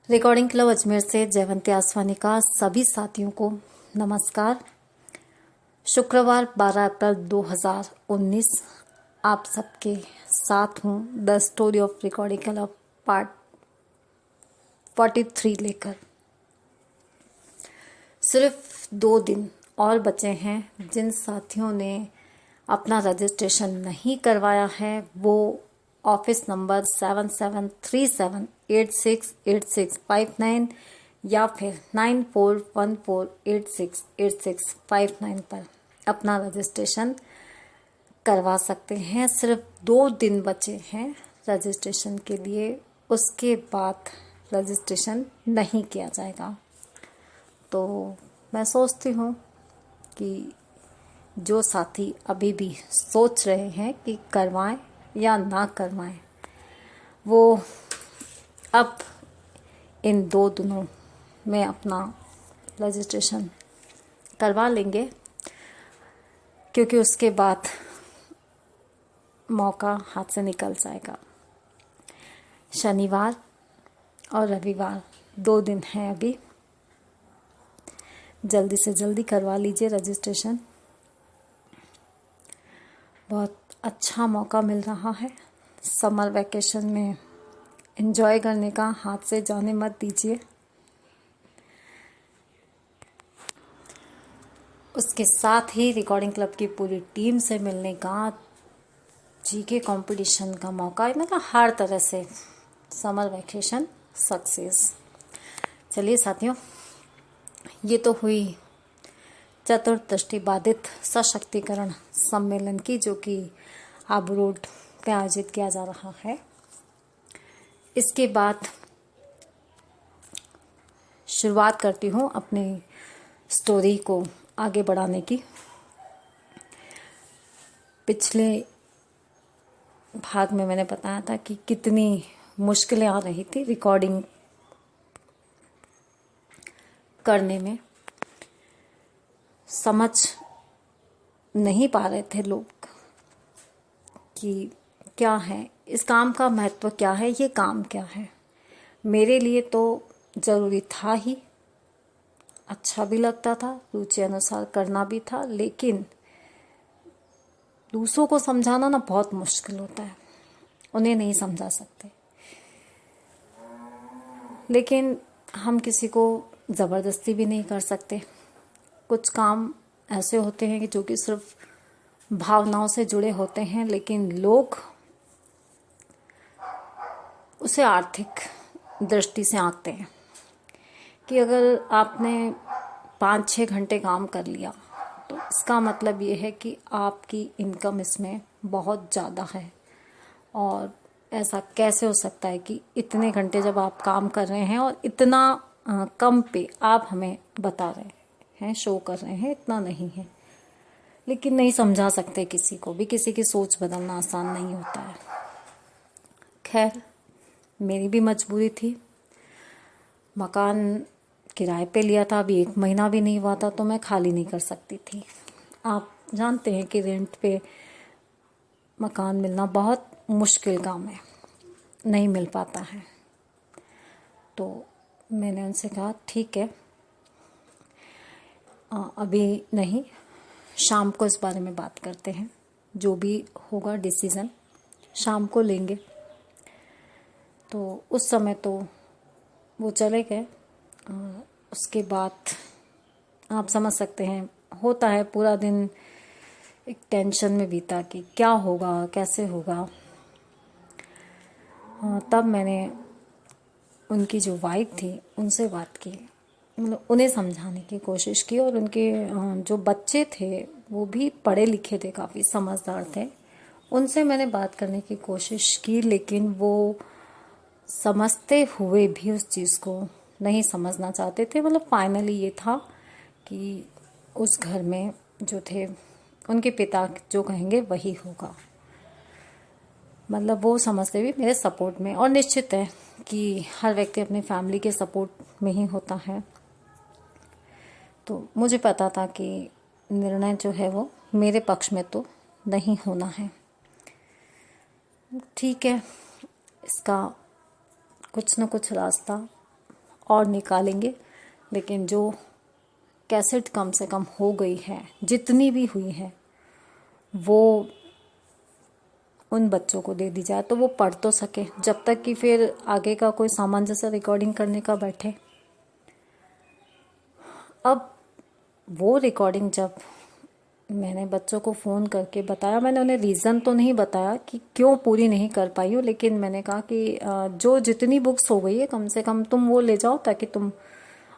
Recording club Ajmer से जयवंती आसवानी का सभी साथियों को नमस्कार। शुक्रवार 12 अप्रैल 2019 आप सबके साथ हूँ the story of recording club part 43 लेकर। सिर्फ 2 दिन और बचे हैं। जिन साथियों ने अपना रजिस्ट्रेशन नहीं करवाया है वो ऑफिस नंबर 7737868659 या फिर 9414868659 पर अपना रजिस्ट्रेशन करवा सकते हैं। सिर्फ 2 दिन बचे हैं रजिस्ट्रेशन के लिए, उसके बाद रजिस्ट्रेशन नहीं किया जाएगा। तो मैं सोचती हूँ कि जो साथी अभी भी सोच रहे हैं कि करवाएं या ना करवाएं, वो अब इन 2 दिनों में अपना रजिस्ट्रेशन करवा लेंगे, क्योंकि उसके बाद मौका हाथ से निकल जाएगा। शनिवार और रविवार 2 दिन हैं अभी, जल्दी से जल्दी करवा लीजिए रजिस्ट्रेशन। बहुत अच्छा मौका मिल रहा है। समर वैकेशन में एंजॉय करने का, हाथ से जाने मत दीजिए। उसके साथ ही रिकॉर्डिंग क्लब की पूरी टीम से मिलने का, जीके कंपटीशन का मौका, मतलब हर तरह से समर वैकेशन सक्सेस। चलिए साथियों, ये तो हुई चतुर्दृष्टि बाधित सशक्तिकरण सम्मेलन की, जो कि आबू रोड पे आयोजित किया जा रहा है। इसके बाद शुरुआत करती हूँ अपनी स्टोरी को आगे बढ़ाने की। पिछले भाग में मैंने बताया था कि कितनी मुश्किलें आ रही थी रिकॉर्डिंग करने में। समझ नहीं पा रहे थे लोग कि क्या है इस काम का महत्व, क्या है ये काम, क्या है। मेरे लिए तो ज़रूरी था ही, अच्छा भी लगता था, रुचि अनुसार करना भी था, लेकिन दूसरों को समझाना ना बहुत मुश्किल होता है, उन्हें नहीं समझा सकते। लेकिन हम किसी को ज़बरदस्ती भी नहीं कर सकते। कुछ काम ऐसे होते हैं कि जो कि सिर्फ भावनाओं से जुड़े होते हैं, लेकिन लोग उसे आर्थिक दृष्टि से आंकते हैं कि अगर आपने 5-6 घंटे काम कर लिया तो इसका मतलब ये है कि आपकी इनकम इसमें बहुत ज़्यादा है। और ऐसा कैसे हो सकता है कि इतने घंटे जब आप काम कर रहे हैं और इतना कम पे आप हमें बता रहे हैं, शो कर रहे हैं, इतना नहीं है। लेकिन नहीं समझा सकते किसी को भी, किसी की सोच बदलना आसान नहीं होता है। खैर, मेरी भी मजबूरी थी। मकान किराए पे लिया था, अभी 1 महीना भी नहीं हुआ था, तो मैं खाली नहीं कर सकती थी। आप जानते हैं कि रेंट पे मकान मिलना बहुत मुश्किल काम है, नहीं मिल पाता है। तो मैंने उनसे कहा ठीक है, अभी नहीं, शाम को इस बारे में बात करते हैं, जो भी होगा डिसीज़न शाम को लेंगे। तो उस समय तो वो चले गए। उसके बाद आप समझ सकते हैं, होता है पूरा दिन एक टेंशन में बीता कि क्या होगा, कैसे होगा। तब मैंने उनकी जो वाइफ थी उनसे बात की, मतलब उन्हें समझाने की कोशिश की। और उनके जो बच्चे थे वो भी पढ़े लिखे थे, काफ़ी समझदार थे। उनसे मैंने बात करने की कोशिश की, लेकिन वो समझते हुए भी उस चीज़ को नहीं समझना चाहते थे। मतलब फाइनली ये था कि उस घर में जो थे उनके पिता जो कहेंगे वही होगा। मतलब वो समझते भी मेरे सपोर्ट में। और निश्चित है कि हर व्यक्ति अपनी फैमिली के सपोर्ट में ही होता है। तो मुझे पता था कि निर्णय जो है वो मेरे पक्ष में तो नहीं होना है। ठीक है, इसका कुछ न कुछ रास्ता और निकालेंगे, लेकिन जो कैसेट कम से कम हो गई है, जितनी भी हुई है, वो उन बच्चों को दे दी जाए तो वो पढ़ तो सके, जब तक कि फिर आगे का कोई सामंजस्य रिकॉर्डिंग करने का बैठे। अब वो रिकॉर्डिंग जब मैंने बच्चों को फ़ोन करके बताया, मैंने उन्हें रीज़न तो नहीं बताया कि क्यों पूरी नहीं कर पाई हूँ, लेकिन मैंने कहा कि जो जितनी बुक्स हो गई है कम से कम तुम वो ले जाओ ताकि तुम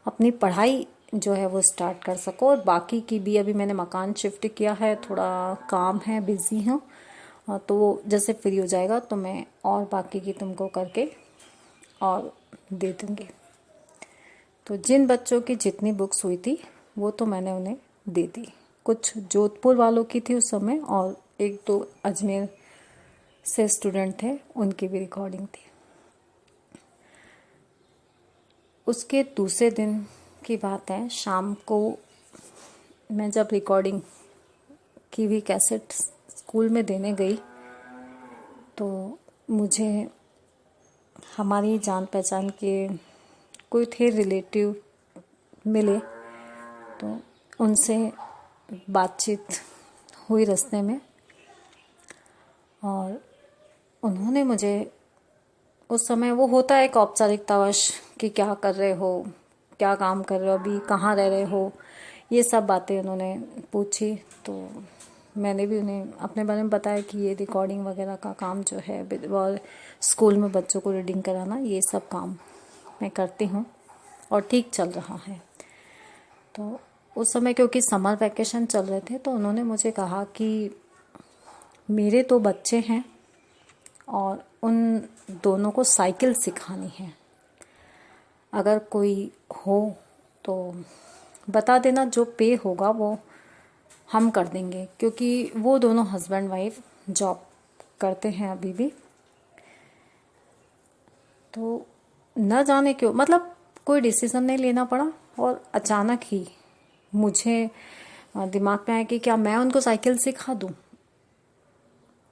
अपनी पढ़ाई जो है वो स्टार्ट कर सको। और बाकी की भी, अभी मैंने मकान शिफ्ट किया है, थोड़ा काम है, बिज़ी हूँ, तो जैसे फ्री हो जाएगा तो मैं और बाकी की तुमको करके और दे दूँगी। तो जिन बच्चों की जितनी बुक्स हुई थी वो तो मैंने उन्हें दे दी। कुछ जोधपुर वालों की थी उस समय, और एक दो अजमेर से स्टूडेंट थे, उनकी भी रिकॉर्डिंग थी। उसके दूसरे दिन की बात है, शाम को मैं जब रिकॉर्डिंग की हुई कैसेट स्कूल में देने गई तो मुझे हमारी जान पहचान के कोई थे रिलेटिव मिले, तो उनसे बातचीत हुई रास्ते में, और उन्होंने मुझे उस समय, वो होता है एक औपचारिकतावश कि क्या कर रहे हो, क्या काम कर रहे हो, अभी कहाँ रह रहे हो, ये सब बातें उन्होंने पूछी। तो मैंने भी उन्हें अपने बारे में बताया कि ये रिकॉर्डिंग वगैरह का काम जो है, और स्कूल में बच्चों को रीडिंग कराना, ये सब काम मैं करती हूँ और ठीक चल रहा है। तो उस समय क्योंकि समर वैकेशन चल रहे थे तो उन्होंने मुझे कहा कि मेरे तो बच्चे हैं और उन दोनों को साइकिल सिखानी है, अगर कोई हो तो बता देना, जो पे होगा वो हम कर देंगे, क्योंकि वो दोनों हस्बैंड वाइफ जॉब करते हैं अभी भी। तो न जाने क्यों, मतलब कोई डिसीज़न नहीं लेना पड़ा, और अचानक ही मुझे दिमाग में आया कि क्या मैं उनको साइकिल सिखा दूं,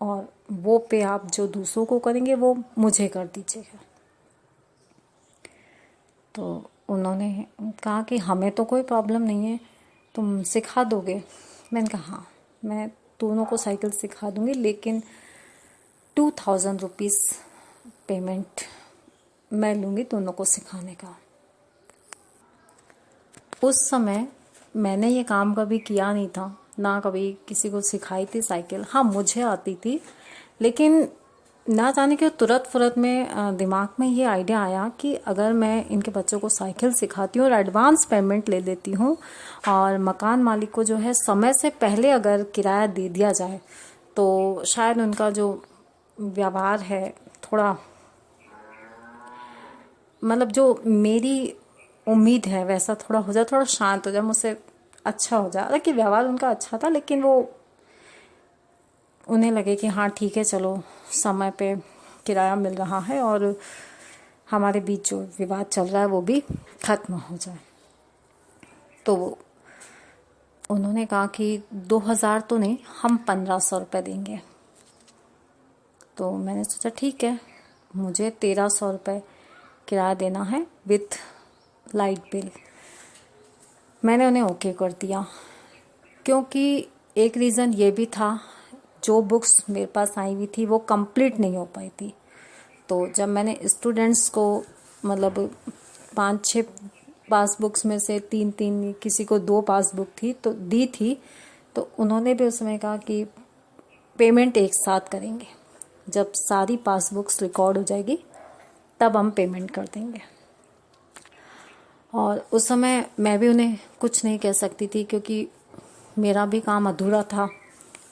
और वो पे आप जो दूसरों को करेंगे वो मुझे कर दीजिएगा। तो उन्होंने कहा कि हमें तो कोई प्रॉब्लम नहीं है, तुम सिखा दोगे। मैंने कहा हाँ, मैं दोनों को साइकिल सिखा दूंगी, लेकिन 2000 रुपीज़ पेमेंट मैं लूँगी दोनों को सिखाने का। उस समय मैंने ये काम कभी किया नहीं था, ना कभी किसी को सिखाई थी साइकिल। हाँ, मुझे आती थी, लेकिन ना जाने के तुरंत फुरत में दिमाग में ये आइडिया आया कि अगर मैं इनके बच्चों को साइकिल सिखाती हूँ और एडवांस पेमेंट ले लेती हूँ, और मकान मालिक को जो है समय से पहले अगर किराया दे दिया जाए, तो शायद उनका जो व्यवहार है थोड़ा, मतलब जो मेरी उम्मीद है वैसा थोड़ा हो जाए, थोड़ा शांत हो जाए, मुझसे अच्छा हो जाए। हालांकि व्यवहार उनका अच्छा था, लेकिन वो उन्हें लगे कि हाँ ठीक है, चलो समय पे किराया मिल रहा है और हमारे बीच जो विवाद चल रहा है वो भी खत्म हो जाए। तो उन्होंने कहा कि 2000 तो नहीं, हम 1500 रुपये देंगे। तो मैंने सोचा ठीक है, मुझे 1300 रुपये किराया देना है विथ लाइट बिल। मैंने उन्हें ओके कर दिया, क्योंकि एक रीज़न ये भी था, जो बुक्स मेरे पास आई हुई थी वो कंप्लीट नहीं हो पाई थी। तो जब मैंने स्टूडेंट्स को, मतलब 5-6 पासबुक्स में से 3-3, किसी को 2 पासबुक थी तो दी थी, तो उन्होंने भी उस समय कहा कि पेमेंट एक साथ करेंगे, जब सारी पासबुक्स रिकॉर्ड हो जाएगी तब हम पेमेंट कर देंगे। और उस समय मैं भी उन्हें कुछ नहीं कह सकती थी, क्योंकि मेरा भी काम अधूरा था,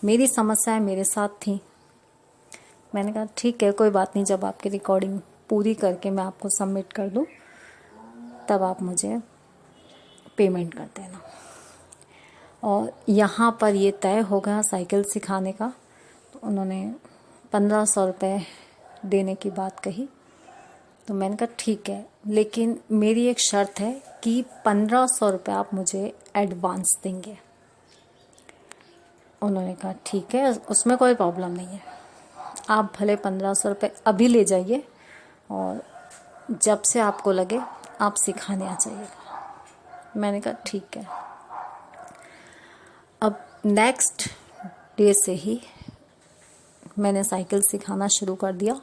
मेरी समस्याएं मेरे साथ थी। मैंने कहा ठीक है, कोई बात नहीं, जब आपकी रिकॉर्डिंग पूरी करके मैं आपको सबमिट कर दूं तब आप मुझे पेमेंट कर देना। और यहाँ पर ये तय हो गया साइकिल सिखाने का। तो उन्होंने 1500 रुपये देने की बात कही। तो मैंने कहा ठीक है, लेकिन मेरी एक शर्त है कि 1500 रुपये आप मुझे एडवांस देंगे। उन्होंने कहा ठीक है, उसमें कोई प्रॉब्लम नहीं है, आप भले 1500 रुपये अभी ले जाइए, और जब से आपको लगे आप सिखाने आ जाइएगा। मैंने कहा ठीक है। अब नेक्स्ट डे से ही मैंने साइकिल सिखाना शुरू कर दिया।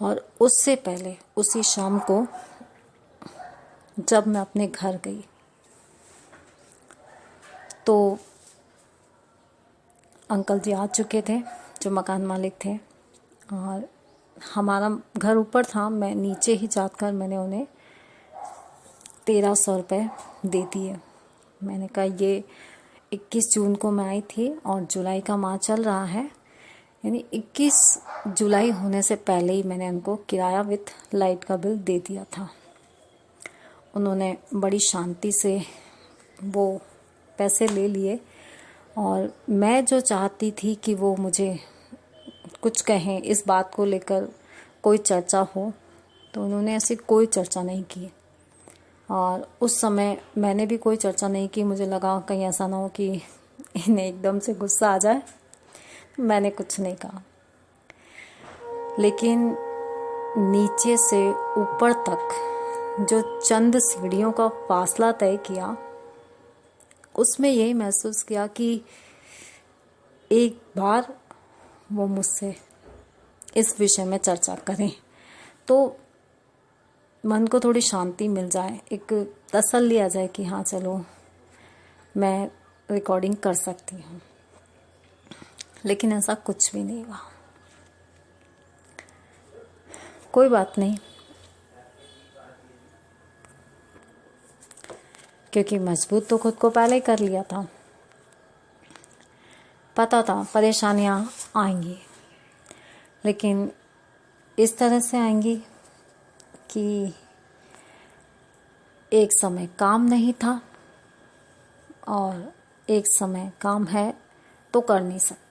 और उससे पहले उसी शाम को जब मैं अपने घर गई तो अंकल जी आ चुके थे जो मकान मालिक थे, और हमारा घर ऊपर था। मैं नीचे ही जाकर मैंने उन्हें 1300 रुपये दे दिए। मैंने कहा ये 21 जून को मैं आई थी और जुलाई का माह चल रहा है, यानी 21 जुलाई होने से पहले ही मैंने उनको किराया विथ लाइट का बिल दे दिया था। उन्होंने बड़ी शांति से वो पैसे ले लिए, और मैं जो चाहती थी कि वो मुझे कुछ कहें, इस बात को लेकर कोई चर्चा हो, तो उन्होंने ऐसी कोई चर्चा नहीं की। और उस समय मैंने भी कोई चर्चा नहीं की। मुझे लगा कहीं ऐसा ना हो कि इन्हें एकदम से गुस्सा आ जाए। मैंने कुछ नहीं कहा। लेकिन नीचे से ऊपर तक जो चंद सीढ़ियों का फासला तय किया, उसमें यही महसूस किया कि एक बार वो मुझसे इस विषय में चर्चा करें तो मन को थोड़ी शांति मिल जाए, एक तसल्ली आ जाए कि हाँ चलो मैं रिकॉर्डिंग कर सकती हूँ। लेकिन ऐसा कुछ भी नहीं हुआ। कोई बात नहीं, क्योंकि मजबूत तो खुद को पहले ही कर लिया था। पता था परेशानियाँ आएंगी, लेकिन इस तरह से आएंगी कि एक समय काम नहीं था और एक समय काम है तो कर नहीं सकते।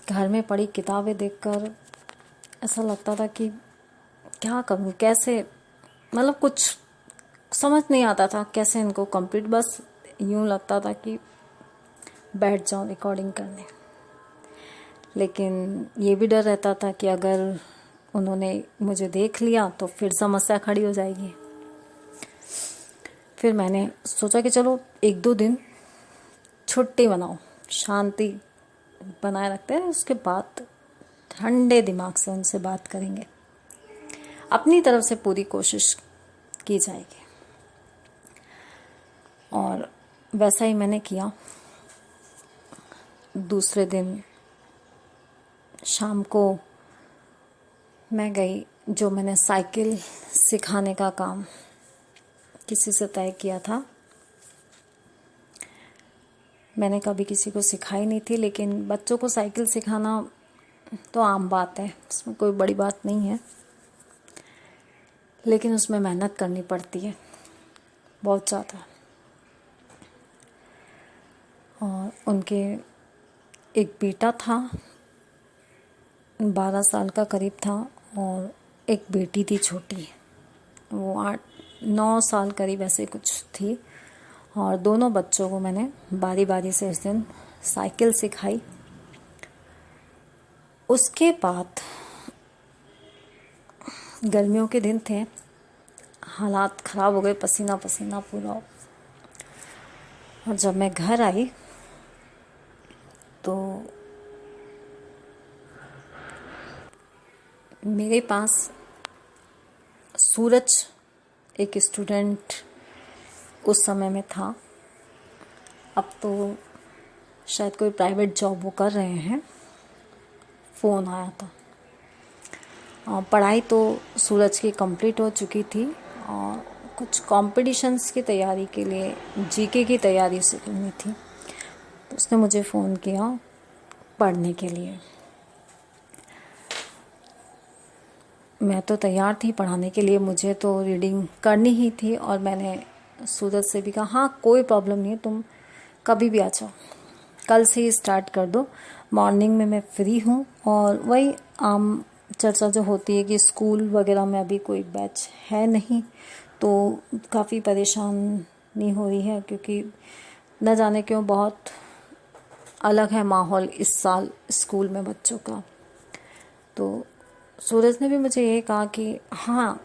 घर में पड़ी किताबें देखकर ऐसा लगता था कि क्या करूं, कैसे, मतलब कुछ समझ नहीं आता था कैसे इनको कंप्लीट। बस यूं लगता था कि बैठ जाऊं रिकॉर्डिंग करने। लेकिन ये भी डर रहता था कि अगर उन्होंने मुझे देख लिया तो फिर समस्या खड़ी हो जाएगी। फिर मैंने सोचा कि चलो 1-2 दिन छुट्टी बनाओ, शांति बनाए रखते हैं, उसके बाद ठंडे दिमाग से उनसे बात करेंगे। अपनी तरफ से पूरी कोशिश की जाएगी। और वैसा ही मैंने किया। दूसरे दिन शाम को मैं गई। जो मैंने साइकिल सिखाने का काम किसी से तय किया था, मैंने कभी किसी को सिखाई नहीं थी। लेकिन बच्चों को साइकिल सिखाना तो आम बात है, इसमें कोई बड़ी बात नहीं है। लेकिन उसमें मेहनत करनी पड़ती है बहुत ज़्यादा। और उनके एक बेटा था, 12 साल का करीब था, और एक बेटी थी छोटी, वो 8-9 साल करीब ऐसे कुछ थी। और दोनों बच्चों को मैंने बारी बारी से उस दिन साइकिल सिखाई। उसके बाद गर्मियों के दिन थे, हालात ख़राब हो गए, पसीना पसीना पूरा। और जब मैं घर आई तो मेरे पास सूरज एक स्टूडेंट उस समय में था। अब तो शायद कोई प्राइवेट जॉब वो कर रहे हैं। फ़ोन आया था। पढ़ाई तो सूरज की कंप्लीट हो चुकी थी और कुछ कॉम्पिटिशन्स की तैयारी के लिए, जीके की तैयारी से करनी थी। तो उसने मुझे फ़ोन किया पढ़ने के लिए। मैं तो तैयार थी पढ़ाने के लिए, मुझे तो रीडिंग करनी ही थी। और मैंने सूरज से भी कहा हाँ कोई प्रॉब्लम नहीं है, तुम कभी भी आ जाओ, कल से ही स्टार्ट कर दो, मॉर्निंग में मैं फ्री हूँ। और वही आम चर्चा जो होती है कि स्कूल वगैरह में अभी कोई बैच है नहीं, तो काफ़ी परेशानी हो रही है, क्योंकि न जाने क्यों बहुत अलग है माहौल इस साल स्कूल में बच्चों का। तो सूरज ने भी मुझे ये कहा कि हाँ,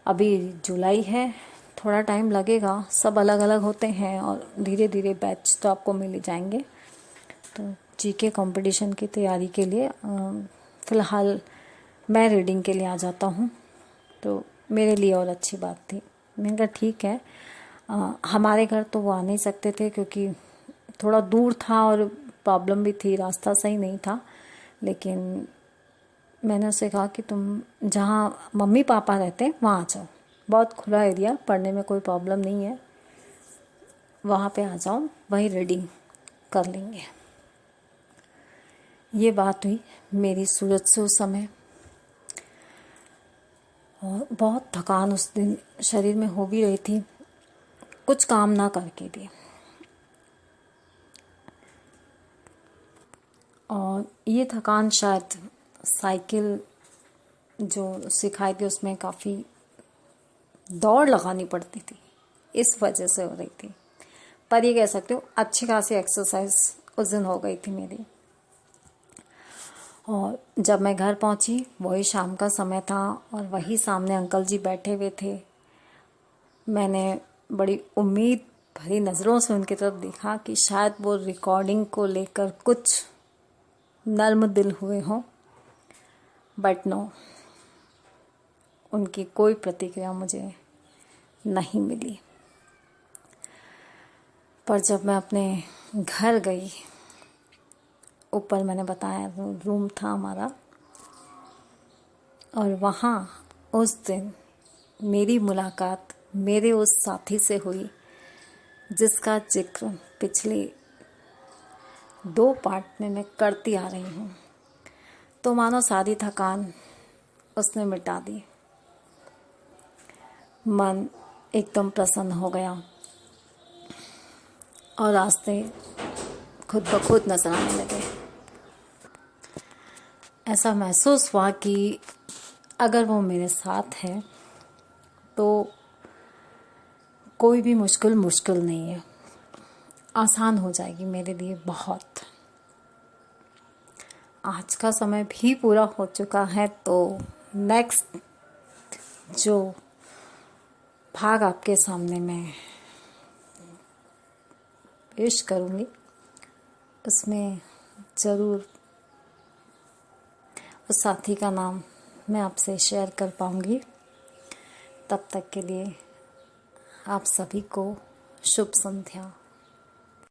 अभी जुलाई है, थोड़ा टाइम लगेगा, सब अलग अलग होते हैं और धीरे धीरे बैच तो आपको मिल ही जाएंगे। तो जीके कंपटीशन की तैयारी के लिए फ़िलहाल मैं रीडिंग के लिए आ जाता हूँ, तो मेरे लिए और अच्छी बात थी। मैंने कहा ठीक है। हमारे घर तो वो आ नहीं सकते थे क्योंकि थोड़ा दूर था और प्रॉब्लम भी थी, रास्ता सही नहीं था। लेकिन मैंने उससे कहा कि तुम जहाँ मम्मी पापा रहते हैं वहाँ आ जाओ, बहुत खुला एरिया, पढ़ने में कोई प्रॉब्लम नहीं है, वहाँ पे आ जाओ, वहीं रीडिंग कर लेंगे। ये बात हुई मेरी सूरज से उस समय। और बहुत थकान उस दिन शरीर में हो भी रही थी, कुछ काम ना करके भी। और ये थकान शायद साइकिल जो सिखाई थी उसमें काफ़ी दौड़ लगानी पड़ती थी, इस वजह से हो रही थी। पर ये कह सकते हो अच्छी खासी एक्सरसाइज उस दिन हो गई थी मेरी। और जब मैं घर पहुंची वही शाम का समय था और वही सामने अंकल जी बैठे हुए थे। मैंने बड़ी उम्मीद भरी नज़रों से उनकी तरफ देखा कि शायद वो रिकॉर्डिंग को लेकर कुछ नर्म दिल हुए हों, बट नो, उनकी कोई प्रतिक्रिया मुझे नहीं मिली। पर जब मैं अपने घर गई, ऊपर मैंने बताया रूम था हमारा, और वहाँ उस दिन मेरी मुलाकात मेरे उस साथी से हुई जिसका जिक्र पिछले 2 पार्ट में मैं करती आ रही हूँ। तो मानो सारी थकान उसने मिटा दी, मन एकदम प्रसन्न हो गया और रास्ते खुद ब खुद नजर आने लगे। ऐसा महसूस हुआ कि अगर वो मेरे साथ है तो कोई भी मुश्किल नहीं है, आसान हो जाएगी मेरे लिए बहुत। आज का समय भी पूरा हो चुका है, तो नेक्स्ट जो भाग आपके सामने मैं पेश करूँगी उसमें ज़रूर उस साथी का नाम मैं आपसे शेयर कर पाऊँगी। तब तक के लिए आप सभी को शुभ संध्या।